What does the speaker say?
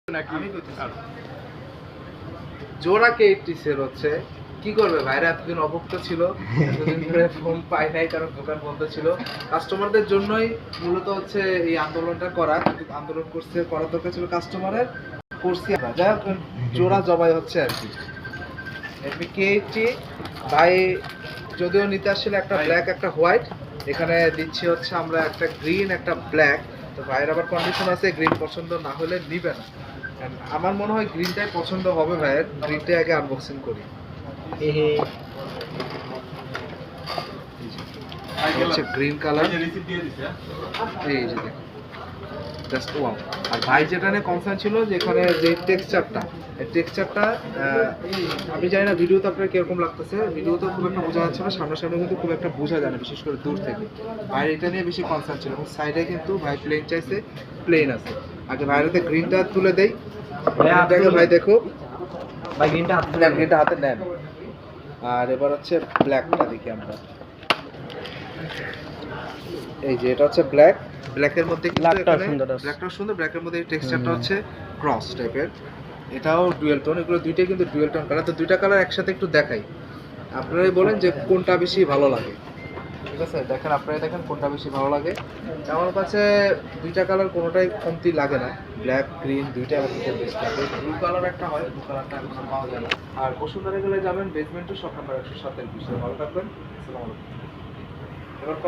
নাকি জোড়া কে80 সেল হচ্ছে, কি করবে ভাইরা? এতদিন অভুক্ত ছিল, এতদিন ধরে ফোন পাই নাই কারণ দোকান বন্ধ ছিল। কাস্টমারদের জন্যই মূলত হচ্ছে এই আন্দোলনটা করা, কিন্তু আন্দোলন করছে, করার দরকার ছিল কাস্টমারের, করছি আমরা। যাই হোক, জোড়া জবাই হচ্ছে আর কি। রেডমি কে80 ভাই যদিও নিতে আসছিল একটা ব্ল্যাক একটা হোয়াইট, এখানে দিচ্ছি হচ্ছে আমরা একটা গ্রিন একটা ব্ল্যাক। তো ভাইয়ের আবার কন্ডিশন আছে, গ্রিন পছন্দ না হলে নিবে না। And আমার মনে হয় গ্রিনটাই পছন্দ হবে ভাইয়ের, গ্রিনটাই আগে আনবক্সিং করি। হচ্ছে গ্রিন কালার, এই যে দেখুন, জাস্ট ওয়াও। আর ভাই যেটা নিয়ে কনসার্ন ছিল যে এখানে যে টেক্সচারটা, এই টেক্সচারটা আমি জানি না ভিডিওতে আপনার কিরকম লাগতেছে, ভিডিওতে খুব একটা বোঝা যাচ্ছে না, সামনাসামনি কিন্তু খুব একটা বোঝা যায় না, বিশেষ করে দূর থেকে। ভাই এটা নিয়ে বেশি কনসার্ন ছিল, এবং সাইডে কিন্তু ভাই প্লেন চাইছে, প্লেন আছে। আগে ভাইয়ের হাতে গ্রিনটা তুলে দেই, গ্রিনটাকে ভাই দেখো, ভাই গ্রিনটা গ্রিনটা হাতে নেন। আর এবার হচ্ছে ব্ল্যাকটা দেখি আমরা, এই যে এটা হচ্ছে ব্ল্যাক, ব্ল্যাকের মধ্যে কিন্তু এখানে ব্ল্যাকটাও সুন্দর, ব্ল্যাকের মধ্যে এই টেক্সচারটা হচ্ছে ক্রস টাইপের, এটাও ডুয়াল টোন, এগুলো দুইটাই কিন্তু ডুয়াল টোন কালার। তো দুইটা কালার একসাথে একটু দেখাই, আপনারাই বলেন যে কোনটা বেশি ভালো লাগে। ঠিক আছে, দেখেন, আপনারাই দেখেন কোনটা বেশি ভালো লাগে। আমার কাছে দুইটা কালার কোনোটাই কমতি লাগে না, ব্ল্যাক গ্রিন দুইটা আমার কাছে বেস্ট লাগে। ব্লু কালার একটা হয়, ব্লু কালারটা এখন আর পাওয়া যায় না। আর বসুন্ধরা গেলে যাবেন বেসমেন্টে, শপ নাম্বার 107 এর বিষয়ে। ভালো থাকবেন, আসসালামু আলাইকুম। এবার